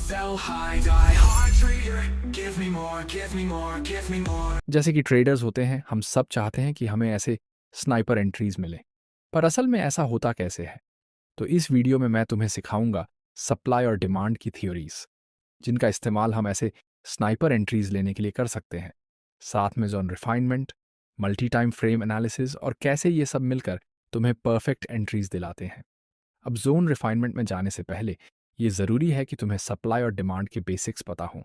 Sell high, die hard trader. Give me more, give me more, give me more. जैसे कि traders होते हैं, हम सब चाहते हैं कि हमें ऐसे स्नाइपर एंट्रीज मिले, पर असल में ऐसा होता कैसे है? तो इस वीडियो में मैं तुम्हें सिखाऊंगा सप्लाई और डिमांड की थ्योरीज, जिनका इस्तेमाल हम ऐसे स्नाइपर एंट्रीज लेने के लिए कर सकते हैं। साथ में zone refinement, multi time frame analysis और कैसे ये सब मिलकर तुम्हें परफेक्ट एंट्रीज दिलाते हैं। अब जोन रिफाइनमेंट में जाने से पहले ये ज़रूरी है कि तुम्हें सप्लाई और डिमांड के बेसिक्स पता हों।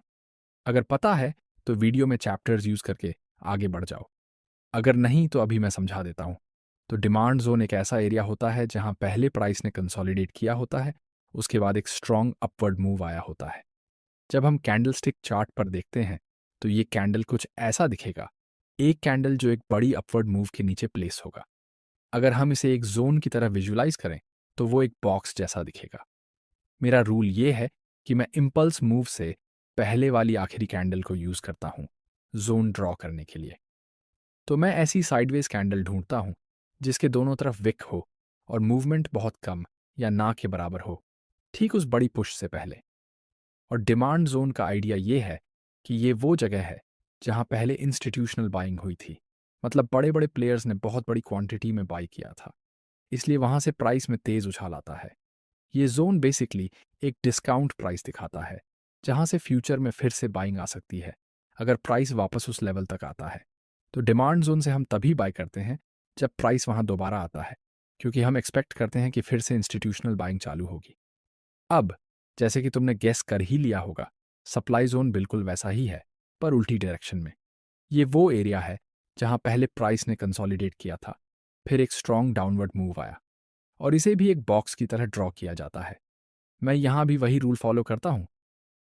अगर पता है तो वीडियो में चैप्टर्स यूज़ करके आगे बढ़ जाओ, अगर नहीं तो अभी मैं समझा देता हूँ। तो डिमांड जोन एक ऐसा एरिया होता है जहाँ पहले प्राइस ने कंसोलिडेट किया होता है, उसके बाद एक स्ट्रॉन्ग अपवर्ड मूव आया होता है। जब हम कैंडलस्टिक चार्ट पर देखते हैं तो ये कैंडल कुछ ऐसा दिखेगा, एक कैंडल जो एक बड़ी अपवर्ड मूव के नीचे प्लेस होगा। अगर हम इसे एक जोन की तरह विजुलाइज करें तो वो एक बॉक्स जैसा दिखेगा। मेरा रूल ये है कि मैं इम्पल्स मूव से पहले वाली आखिरी कैंडल को यूज़ करता हूँ जोन ड्रॉ करने के लिए। तो मैं ऐसी साइडवेज कैंडल ढूंढता हूँ जिसके दोनों तरफ विक हो और मूवमेंट बहुत कम या ना के बराबर हो, ठीक उस बड़ी पुश से पहले। और डिमांड जोन का आइडिया ये है कि ये वो जगह है जहाँ पहले इंस्टीट्यूशनल बाइंग हुई थी, मतलब बड़े बड़े प्लेयर्स ने बहुत बड़ी क्वांटिटी में बाई किया था, इसलिए वहाँ से प्राइस में तेज़ उछाल आता है। ये जोन बेसिकली एक डिस्काउंट प्राइस दिखाता है, जहाँ से फ्यूचर में फिर से बाइंग आ सकती है अगर प्राइस वापस उस लेवल तक आता है। तो डिमांड जोन से हम तभी बाय करते हैं जब प्राइस वहाँ दोबारा आता है, क्योंकि हम एक्सपेक्ट करते हैं कि फिर से इंस्टीट्यूशनल बाइंग चालू होगी। अब जैसे कि तुमने गेस कर ही लिया होगा, सप्लाई जोन बिल्कुल वैसा ही है, पर उल्टी डायरेक्शन में। ये वो एरिया है जहाँ पहले प्राइस ने कंसोलिडेट किया था, फिर एक स्ट्रॉन्ग डाउनवर्ड मूव आया और इसे भी एक बॉक्स की तरह ड्रॉ किया जाता है। मैं यहाँ भी वही रूल फॉलो करता हूँ,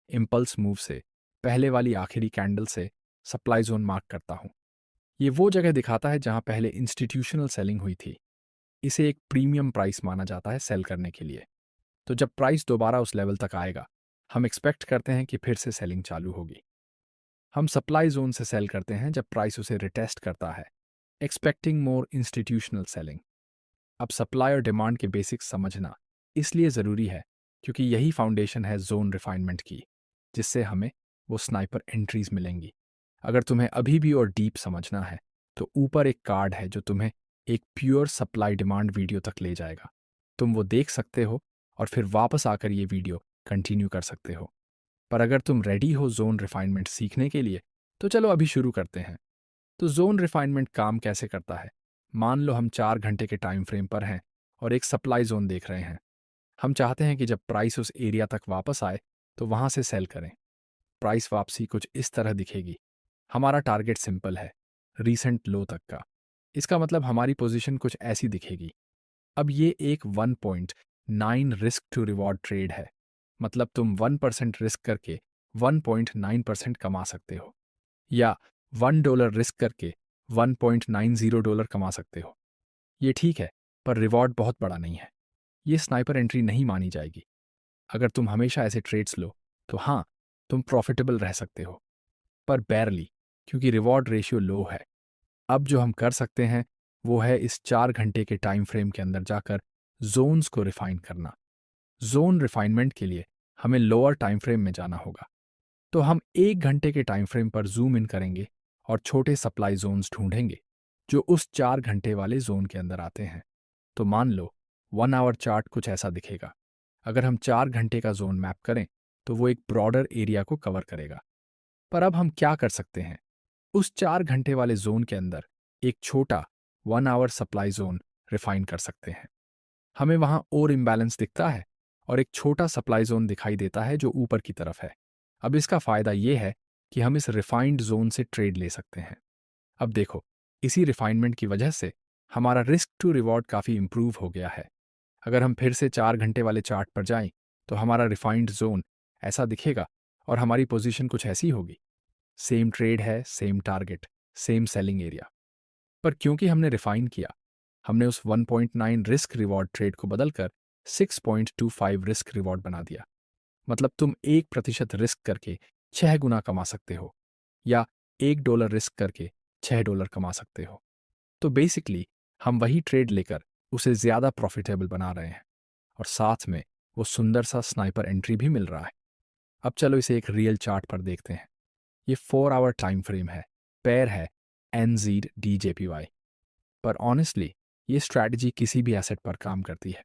इम्पल्स मूव से पहले वाली आखिरी कैंडल से सप्लाई जोन मार्क करता हूँ। ये वो जगह दिखाता है जहाँ पहले इंस्टीट्यूशनल सेलिंग हुई थी। इसे एक प्रीमियम प्राइस माना जाता है सेल करने के लिए। तो जब प्राइस दोबारा उस लेवल तक आएगा, हम एक्सपेक्ट करते हैं कि फिर से सेलिंग चालू होगी। हम सप्लाई जोन से सेल करते हैं जब प्राइस उसे रिटेस्ट करता है, एक्सपेक्टिंग मोर इंस्टीट्यूशनल सेलिंग। अब सप्लाई और डिमांड के बेसिक्स समझना इसलिए ज़रूरी है क्योंकि यही फाउंडेशन है जोन रिफाइनमेंट की, जिससे हमें वो स्नाइपर एंट्रीज मिलेंगी। अगर तुम्हें अभी भी और डीप समझना है तो ऊपर एक कार्ड है जो तुम्हें एक प्योर सप्लाई डिमांड वीडियो तक ले जाएगा। तुम वो देख सकते हो और फिर वापस आकर ये वीडियो कंटिन्यू कर सकते हो। पर अगर तुम रेडी हो जोन रिफाइनमेंट सीखने के लिए तो चलो अभी शुरू करते हैं। तो जोन रिफाइनमेंट काम कैसे करता है? मान लो हम 4 घंटे के टाइम फ्रेम पर हैं और एक सप्लाई जोन देख रहे हैं। हम चाहते हैं कि जब प्राइस उस एरिया तक वापस आए तो वहां से सेल करें। प्राइस वापसी कुछ इस तरह दिखेगी। हमारा टारगेट सिंपल है, रीसेंट लो तक का। इसका मतलब हमारी पोजीशन कुछ ऐसी दिखेगी। अब ये एक 1.9 रिस्क टू रिवॉर्ड ट्रेड है, मतलब तुम 1% रिस्क करके 1.9% कमा सकते हो, या $1 रिस्क करके $1.90 कमा सकते हो। ये ठीक है, पर रिवॉर्ड बहुत बड़ा नहीं है। ये स्नाइपर एंट्री नहीं मानी जाएगी। अगर तुम हमेशा ऐसे ट्रेड्स लो तो हाँ, तुम प्रॉफिटेबल रह सकते हो, पर बैरली, क्योंकि रिवॉर्ड रेशियो लो है। अब जो हम कर सकते हैं वो है इस 4 घंटे के टाइम फ्रेम के अंदर जाकर जोन्स को रिफाइन करना। जोन रिफाइनमेंट के लिए हमें लोअर टाइम फ्रेम में जाना होगा। तो हम 1 घंटे के टाइम फ्रेम पर जूम इन करेंगे और छोटे सप्लाई जोन्स ढूंढेंगे जो उस 4 घंटे वाले जोन के अंदर आते हैं। तो मान लो 1 आवर चार्ट कुछ ऐसा दिखेगा। अगर हम 4 घंटे का जोन मैप करें तो वो एक ब्रॉडर एरिया को कवर करेगा। पर अब हम क्या कर सकते हैं? उस 4 घंटे वाले जोन के अंदर एक छोटा 1 आवर सप्लाई जोन रिफाइन कर सकते हैं। हमें वहां और इम्बैलेंस दिखता है और एक छोटा सप्लाई जोन दिखाई देता है जो ऊपर की तरफ है। अब इसका फायदा यह है कि हम इस रिफाइंड जोन से ट्रेड ले सकते हैं। अब देखो, इसी रिफाइनमेंट की वजह से हमारा रिस्क टू रिवॉर्ड काफ़ी इंप्रूव हो गया है। अगर हम फिर से 4 घंटे वाले चार्ट पर जाएं तो हमारा रिफाइंड जोन ऐसा दिखेगा और हमारी पोजीशन कुछ ऐसी होगी। सेम ट्रेड है, same target, same selling area. पर क्योंकि हमने रिफाइन किया, हमने उस 1.9 रिस्क रिवॉर्ड ट्रेड को बदलकर 6.25 रिस्क रिवॉर्ड बना दिया। मतलब तुम 1% रिस्क करके 6 गुना कमा सकते हो, या $1 रिस्क करके $6 कमा सकते हो। तो बेसिकली हम वही ट्रेड लेकर उसे ज़्यादा प्रॉफिटेबल बना रहे हैं और साथ में वो सुंदर सा स्नाइपर एंट्री भी मिल रहा है। अब चलो इसे एक रियल चार्ट पर देखते हैं। ये 4 आवर टाइम फ्रेम है, पेयर है NZDJPY। पर ऑनेस्टली ये स्ट्रैटेजी किसी भी एसेट पर काम करती है।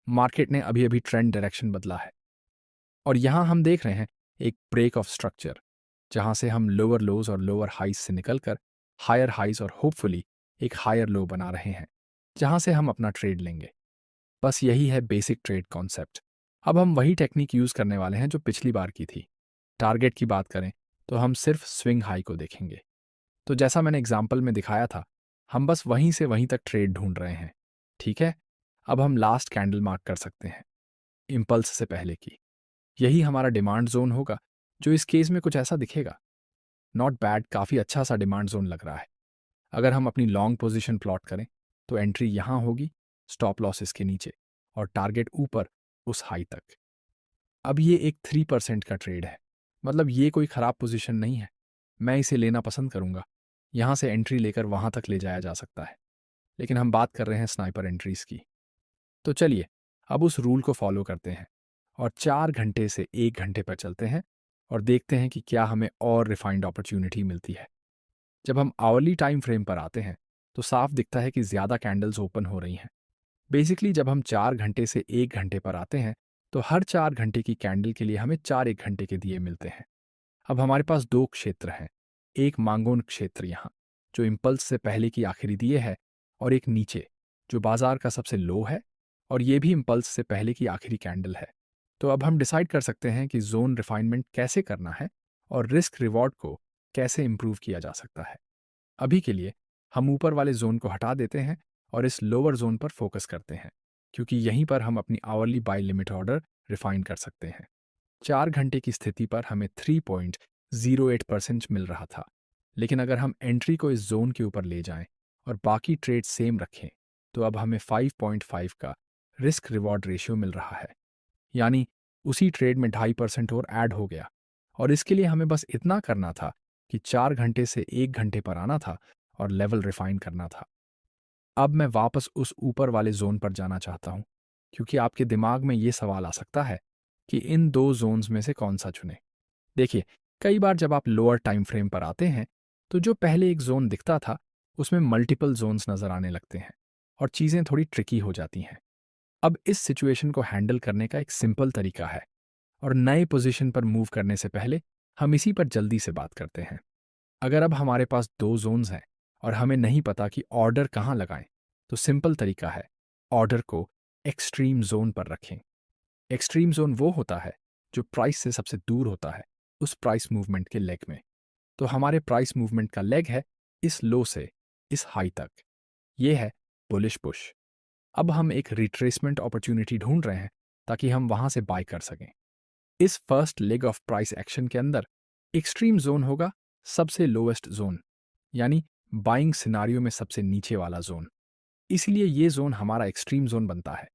मार्केट ने अभी अभी ट्रेंड डायरेक्शन बदला है और यहाँ हम देख रहे हैं एक ब्रेक ऑफ स्ट्रक्चर, जहाँ से हम लोअर लोज और लोअर हाइज से निकलकर हायर हाइज और होपफुली एक हायर लो बना रहे हैं, जहाँ से हम अपना ट्रेड लेंगे। बस यही है बेसिक ट्रेड कॉन्सेप्ट। अब हम वही टेक्निक यूज़ करने वाले हैं जो पिछली बार की थी। टारगेट की बात करें तो हम सिर्फ स्विंग हाई को देखेंगे। तो जैसा मैंने एग्जाम्पल में दिखाया था, हम बस वहीं से वहीं तक ट्रेड ढूंढ रहे हैं। ठीक है, अब हम लास्ट कैंडल मार्क कर सकते हैं, इम्पल्स से पहले की। यही हमारा डिमांड जोन होगा, जो इस केस में कुछ ऐसा दिखेगा। नॉट बैड, काफ़ी अच्छा सा डिमांड जोन लग रहा है। अगर हम अपनी लॉन्ग पोजीशन प्लॉट करें तो एंट्री यहाँ होगी, स्टॉप लॉस इसके नीचे और टारगेट ऊपर उस हाई तक। अब ये एक 3% का ट्रेड है, मतलब ये कोई ख़राब पोजीशन नहीं है। मैं इसे लेना पसंद करूँगा। यहाँ से एंट्री लेकर वहाँ तक ले जाया जा सकता है, लेकिन हम बात कर रहे हैं स्नाइपर एंट्रीज की। तो चलिए अब उस रूल को फॉलो करते हैं और 4 घंटे से 1 घंटे पर चलते हैं और देखते हैं कि क्या हमें और रिफाइंड अपॉर्चुनिटी मिलती है। जब हम आवरली टाइम फ्रेम पर आते हैं तो साफ दिखता है कि ज़्यादा कैंडल्स ओपन हो रही हैं। बेसिकली जब हम 4 घंटे से 1 घंटे पर आते हैं तो हर 4 घंटे की कैंडल के लिए हमें 4 1 घंटे के दिए मिलते हैं। अब हमारे पास 2 क्षेत्र हैं, एक मांगोन क्षेत्र यहाँ जो इम्पल्स से पहले की आखिरी दिए है, और एक नीचे जो बाजार का सबसे लो है और ये भी इम्पल्स से पहले की आखिरी कैंडल है। तो अब हम डिसाइड कर सकते हैं कि जोन रिफाइनमेंट कैसे करना है और रिस्क रिवॉर्ड को कैसे इम्प्रूव किया जा सकता है। अभी के लिए हम ऊपर वाले जोन को हटा देते हैं और इस लोअर जोन पर फोकस करते हैं, क्योंकि यहीं पर हम अपनी hourly buy limit order refine कर सकते हैं। 4 घंटे की स्थिति पर हमें 3.08% मिल रहा था, लेकिन अगर हम एंट्री को इस जोन के ऊपर ले जाएं और बाकी ट्रेड सेम रखें तो अब हमें 5.5 का रिस्क रिवॉर्ड रेशियो मिल रहा है। यानी उसी ट्रेड में 2.5% और ऐड हो गया, और इसके लिए हमें बस इतना करना था कि 4 घंटे से 1 घंटे पर आना था और लेवल रिफाइन करना था। अब मैं वापस उस ऊपर वाले जोन पर जाना चाहता हूं, क्योंकि आपके दिमाग में ये सवाल आ सकता है कि इन 2 जोन्स में से कौन सा चुने। देखिए, कई बार जब आप लोअर टाइम फ्रेम पर आते हैं तो जो पहले एक जोन दिखता था उसमें मल्टीपल जोन्स नजर आने लगते हैं और चीज़ें थोड़ी ट्रिकी हो जाती हैं। अब इस सिचुएशन को हैंडल करने का एक सिंपल तरीका है, और नए पोजीशन पर मूव करने से पहले हम इसी पर जल्दी से बात करते हैं। अगर अब हमारे पास 2 जोन्स हैं और हमें नहीं पता कि ऑर्डर कहाँ लगाएं, तो सिंपल तरीका है, ऑर्डर को एक्सट्रीम जोन पर रखें। एक्सट्रीम जोन वो होता है जो प्राइस से सबसे दूर होता है, उस प्राइस मूवमेंट के लेग में। तो हमारे प्राइस मूवमेंट का लेग है इस लो से इस हाई तक। ये है बुलिश पुश। अब हम एक रिट्रेसमेंट अपॉर्चुनिटी ढूंढ रहे हैं ताकि हम वहां से बाय कर सकें। इस first leg of price action के अंदर एक्सट्रीम जोन होगा सबसे लोएस्ट जोन, यानी बाइंग सिनारियो में सबसे नीचे वाला जोन। इसलिए ये जोन हमारा एक्सट्रीम जोन बनता है।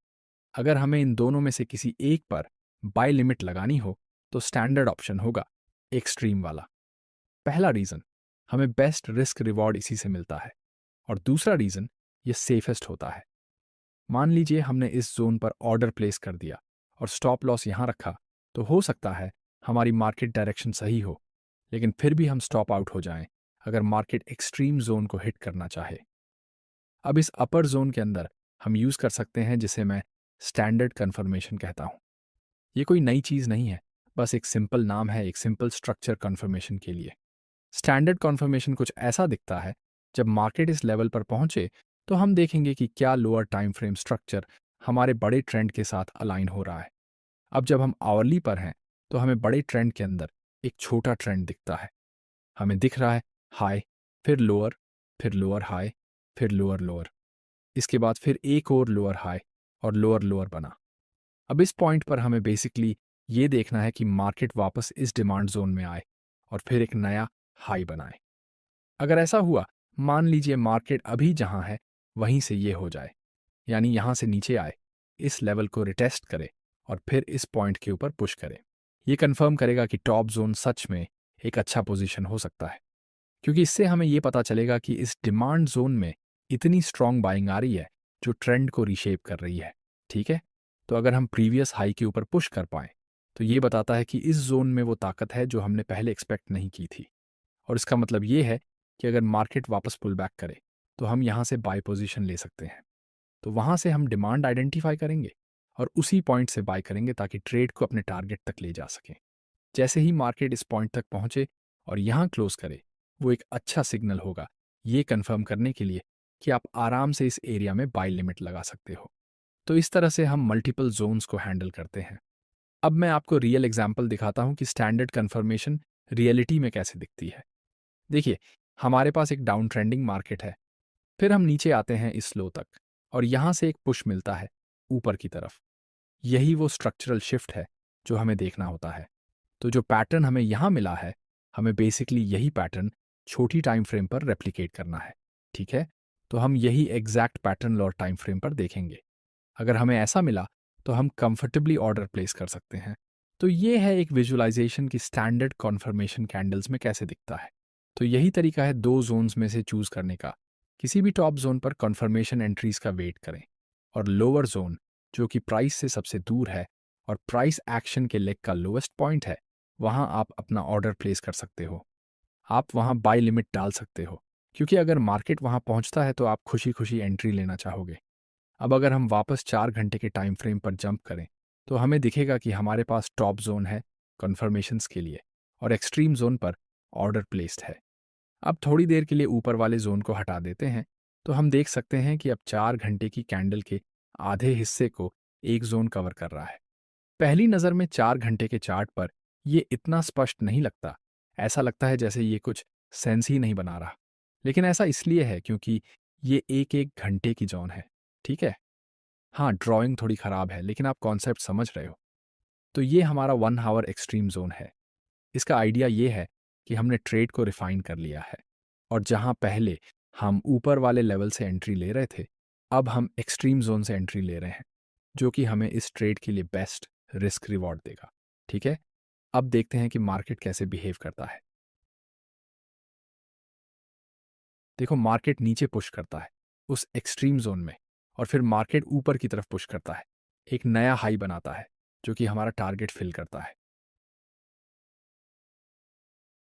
अगर हमें इन दोनों में से किसी एक पर बाय लिमिट लगानी हो तो स्टैंडर्ड ऑप्शन होगा एक्सट्रीम वाला। पहला रीज़न, हमें बेस्ट रिस्क रिवॉर्ड इसी से मिलता है, और दूसरा रीज़न, ये सेफेस्ट होता है। मान लीजिए हमने इस जोन पर ऑर्डर प्लेस कर दिया और स्टॉप लॉस यहाँ रखा, तो हो सकता है हमारी मार्केट डायरेक्शन सही हो, लेकिन फिर भी हम स्टॉप आउट हो जाएं अगर मार्केट एक्सट्रीम जोन को हिट करना चाहे। अब इस अपर जोन के अंदर हम यूज़ कर सकते हैं जिसे मैं स्टैंडर्ड कन्फर्मेशन कहता हूँ। ये कोई नई चीज़ नहीं है, बस एक सिंपल नाम है एक सिंपल स्ट्रक्चर कन्फर्मेशन के लिए। स्टैंडर्ड कन्फर्मेशन कुछ ऐसा दिखता है, जब मार्केट इस लेवल पर पहुंचे तो हम देखेंगे कि क्या लोअर टाइम फ्रेम स्ट्रक्चर हमारे बड़े ट्रेंड के साथ अलाइन हो रहा है। अब जब हम आवरली पर हैं तो हमें बड़े ट्रेंड के अंदर एक छोटा ट्रेंड दिखता है। हमें दिख रहा है हाई, फिर लोअर हाई, फिर लोअर लोअर, इसके बाद फिर एक और लोअर हाई और लोअर लोअर बना। अब इस पॉइंट पर हमें बेसिकली ये देखना है कि मार्केट वापस इस डिमांड जोन में आए और फिर एक नया हाई बनाए। अगर ऐसा हुआ, मान लीजिए मार्केट अभी जहां है वहीं से ये हो जाए, यानी यहां से नीचे आए, इस लेवल को रिटेस्ट करे और फिर इस पॉइंट के ऊपर पुश करे, ये कंफर्म करेगा कि टॉप जोन सच में एक अच्छा पोजीशन हो सकता है, क्योंकि इससे हमें ये पता चलेगा कि इस डिमांड जोन में इतनी स्ट्रांग बाइंग आ रही है जो ट्रेंड को रीशेप कर रही है। ठीक है, तो अगर हम प्रीवियस हाई के ऊपर पुश कर पाएं तो ये बताता है कि इस जोन में वो ताकत है जो हमने पहले एक्सपेक्ट नहीं की थी। और इसका मतलब ये है कि अगर मार्केट वापस पुल बैक करे तो हम यहाँ से बाय पोजीशन ले सकते हैं। तो वहाँ से हम डिमांड आइडेंटिफाई करेंगे और उसी पॉइंट से बाय करेंगे ताकि ट्रेड को अपने टारगेट तक ले जा सकें। जैसे ही मार्केट इस पॉइंट तक पहुंचे और यहाँ क्लोज करे, वो एक अच्छा सिग्नल होगा ये कंफर्म करने के लिए कि आप आराम से इस एरिया में बाय लिमिट लगा सकते हो। तो इस तरह से हम मल्टीपल जोन्स को हैंडल करते हैं। अब मैं आपको रियल एग्जाम्पल दिखाता हूं कि स्टैंडर्ड कन्फर्मेशन रियलिटी में कैसे दिखती है। देखिए, हमारे पास एक डाउन ट्रेंडिंग मार्केट है, फिर हम नीचे आते हैं इस लो तक और यहाँ से एक पुश मिलता है ऊपर की तरफ। यही वो स्ट्रक्चरल शिफ्ट है जो हमें देखना होता है। तो जो पैटर्न हमें यहाँ मिला है, हमें बेसिकली यही पैटर्न छोटी टाइम फ्रेम पर रेप्लिकेट करना है। ठीक है, तो हम यही एग्जैक्ट पैटर्न और टाइम फ्रेम पर देखेंगे। अगर हमें ऐसा मिला तो हम कंफर्टेबली ऑर्डर प्लेस कर सकते हैं। तो ये है एक विजुअलाइजेशन की स्टैंडर्ड कॉन्फर्मेशन कैंडल्स में कैसे दिखता है। तो यही तरीका है दो जोन्स में से चूज करने का। किसी भी टॉप जोन पर कॉन्फर्मेशन एंट्रीज का वेट करें और लोअर जोन जो कि प्राइस से सबसे दूर है और प्राइस एक्शन के लेग का लोएस्ट पॉइंट है, वहां आप अपना ऑर्डर प्लेस कर सकते हो। आप वहां बाय लिमिट डाल सकते हो, क्योंकि अगर मार्केट वहां पहुंचता है तो आप खुशी खुशी एंट्री लेना चाहोगे। अब अगर हम वापस 4 घंटे के टाइम फ्रेम पर जंप करें तो हमें दिखेगा कि हमारे पास टॉप जोन है कन्फर्मेशंस के लिए और एक्सट्रीम जोन पर ऑर्डर प्लेस्ड है। अब थोड़ी देर के लिए ऊपर वाले जोन को हटा देते हैं तो हम देख सकते हैं कि अब 4 घंटे की कैंडल के आधे हिस्से को एक जोन कवर कर रहा है। पहली नज़र में 4 घंटे के चार्ट पर ये इतना स्पष्ट नहीं लगता। ऐसा लगता है जैसे ये कुछ सेंस ही नहीं बना रहा। लेकिन ऐसा इसलिए है क्योंकि ये एक एक घंटे की जोन है। ठीक है, हाँ, ड्राइंग थोड़ी ख़राब है लेकिन आप कॉन्सेप्ट समझ रहे हो। तो ये हमारा 1 आवर एक्सट्रीम जोन है। इसका आइडिया ये है कि हमने ट्रेड को रिफाइन कर लिया है और जहाँ पहले हम ऊपर वाले लेवल से एंट्री ले रहे थे, अब हम एक्सट्रीम जोन से एंट्री ले रहे हैं, जो कि हमें इस ट्रेड के लिए बेस्ट रिस्क रिवॉर्ड देगा। ठीक है, अब देखते हैं कि मार्केट कैसे बिहेव करता है। देखो, मार्केट नीचे पुश करता है उस एक्सट्रीम जोन में और फिर मार्केट ऊपर की तरफ पुश करता है, एक नया हाई बनाता है जो कि हमारा टारगेट फिल करता है।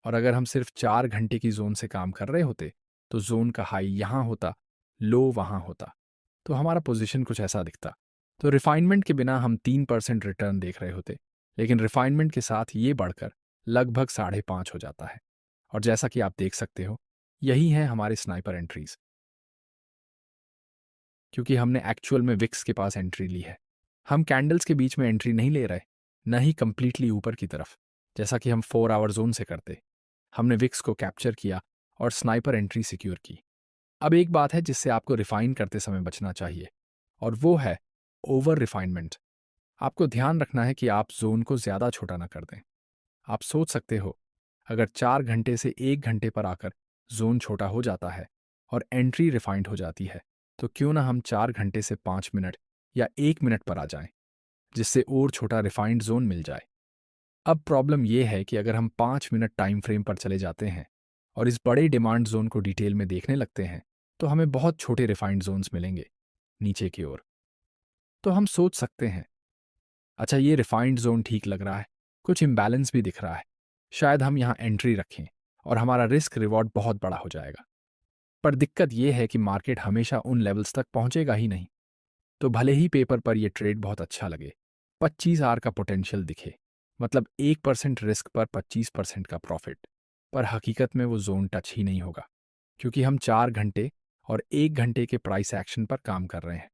और अगर हम सिर्फ 4 घंटे की जोन से काम कर रहे होते तो जोन का हाई यहाँ होता, लो वहाँ होता, तो हमारा पोजीशन कुछ ऐसा दिखता। तो रिफाइनमेंट के बिना हम 3% रिटर्न देख रहे होते, लेकिन रिफाइनमेंट के साथ ये बढ़कर लगभग 5.5 हो जाता है। और जैसा कि आप देख सकते हो, यही है हमारे स्नाइपर एंट्रीज, क्योंकि हमने एक्चुअल में विक्स के पास एंट्री ली है। हम कैंडल्स के बीच में एंट्री नहीं ले रहे, न ही कंप्लीटली ऊपर की तरफ जैसा कि हम 4 आवर जोन से करते। हमने विक्स को कैप्चर किया और स्नाइपर एंट्री सिक्योर की। अब एक बात है जिससे आपको रिफाइन करते समय बचना चाहिए, और वो है ओवर रिफाइनमेंट। आपको ध्यान रखना है कि आप जोन को ज़्यादा छोटा ना कर दें। आप सोच सकते हो, अगर 4 घंटे से 1 घंटे पर आकर जोन छोटा हो जाता है और एंट्री रिफाइंड हो जाती है, तो क्यों ना हम 4 घंटे से 5 मिनट या 1 मिनट पर आ जाएं, जिससे और छोटा रिफाइंड जोन मिल जाए। अब प्रॉब्लम यह है कि अगर हम 5 मिनट टाइम फ्रेम पर चले जाते हैं और इस बड़े डिमांड जोन को डिटेल में देखने लगते हैं, तो हमें बहुत छोटे रिफाइंड जोन्स मिलेंगे नीचे की ओर। तो हम सोच सकते हैं, अच्छा, ये रिफाइंड जोन ठीक लग रहा है, कुछ इम्बैलेंस भी दिख रहा है, शायद हम यहाँ एंट्री रखें और हमारा रिस्क रिवॉर्ड बहुत बड़ा हो जाएगा। पर दिक्कत यह है कि मार्केट हमेशा उन लेवल्स तक पहुंचेगा ही नहीं। तो भले ही पेपर पर यह ट्रेड बहुत अच्छा लगे, 25 आर का पोटेंशियल दिखे, मतलब 1% रिस्क पर 25% का प्रॉफिट, पर हकीकत में वो जोन टच ही नहीं होगा, क्योंकि हम 4 घंटे और 1 घंटे के प्राइस एक्शन पर काम कर रहे हैं।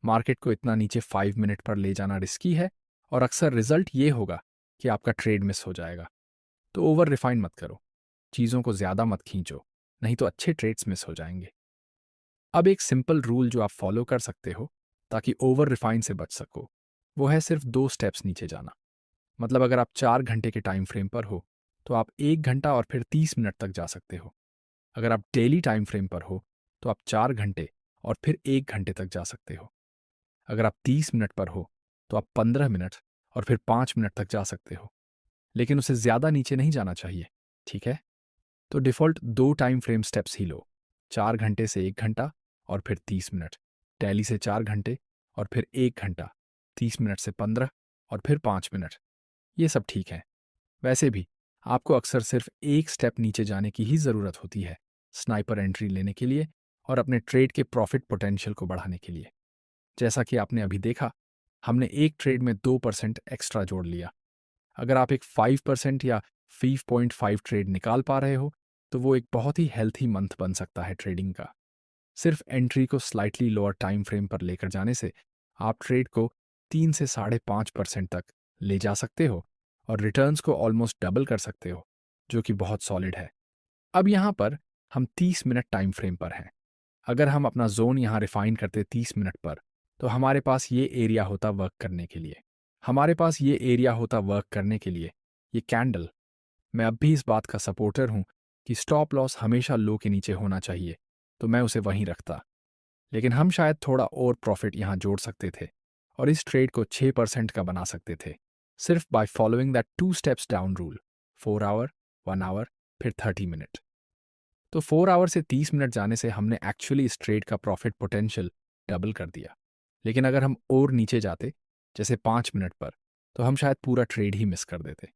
मार्केट को इतना नीचे 5 मिनट पर ले जाना रिस्की है और अक्सर रिजल्ट ये होगा कि आपका ट्रेड मिस हो जाएगा। तो ओवर रिफाइन मत करो, चीज़ों को ज़्यादा मत खींचो, नहीं तो अच्छे ट्रेड्स मिस हो जाएंगे। अब एक सिंपल रूल जो आप फॉलो कर सकते हो ताकि ओवर रिफाइन से बच सको, वो है सिर्फ 2 स्टेप्स नीचे जाना। मतलब अगर आप 4 घंटे के टाइम फ्रेम पर हो तो आप 1 घंटा और फिर 30 मिनट तक जा सकते हो। अगर आप डेली टाइम फ्रेम पर हो तो आप 4 घंटे और फिर 1 घंटे तक जा सकते हो। अगर आप 30 मिनट पर हो तो आप 15 मिनट और फिर 5 मिनट तक जा सकते हो, लेकिन उसे ज़्यादा नीचे नहीं जाना चाहिए। ठीक है, तो डिफ़ॉल्ट 2 टाइम फ्रेम स्टेप्स ही लो, 4 घंटे से 1 घंटा और फिर 30 मिनट, डेली से 4 घंटे और फिर 1 घंटा, 30 मिनट से 15 और फिर 5 मिनट। ये सब ठीक है। वैसे भी आपको अक्सर सिर्फ एक स्टेप नीचे जाने की ही ज़रूरत होती है स्नाइपर एंट्री लेने के लिए और अपने ट्रेड के प्रॉफिट पोटेंशियल को बढ़ाने के लिए। जैसा कि आपने अभी देखा, हमने एक ट्रेड में 2% एक्स्ट्रा जोड़ लिया। अगर आप एक 5% या 5.5 ट्रेड निकाल पा रहे हो, तो वो एक बहुत ही हेल्थी मंथ बन सकता है ट्रेडिंग का। सिर्फ एंट्री को स्लाइटली लोअर टाइम फ्रेम पर लेकर जाने से आप ट्रेड को 3 से 5.5% तक ले जा सकते हो और रिटर्न्स को ऑलमोस्ट डबल कर सकते हो, जो कि बहुत सॉलिड है। अब यहाँ पर हम 30 मिनट टाइम फ्रेम पर हैं। अगर हम अपना जोन यहाँ रिफाइन करते 30 मिनट पर, तो हमारे पास ये एरिया होता वर्क करने के लिए। ये कैंडल। मैं अब भी इस बात का सपोर्टर हूँ कि स्टॉप लॉस हमेशा लो के नीचे होना चाहिए, तो मैं उसे वहीं रखता। लेकिन हम शायद थोड़ा और प्रॉफिट यहाँ जोड़ सकते थे और इस ट्रेड को 6% का बना सकते थे, सिर्फ by following that 2 steps down rule, 4 hour, 1 hour, फिर 30 मिनट। तो 4 आवर से 30 मिनट जाने से हमने एक्चुअली इस ट्रेड का प्रॉफिट पोटेंशियल डबल कर दिया। लेकिन अगर हम और नीचे जाते, जैसे 5 मिनट पर, तो हम शायद पूरा ट्रेड ही मिस कर देते।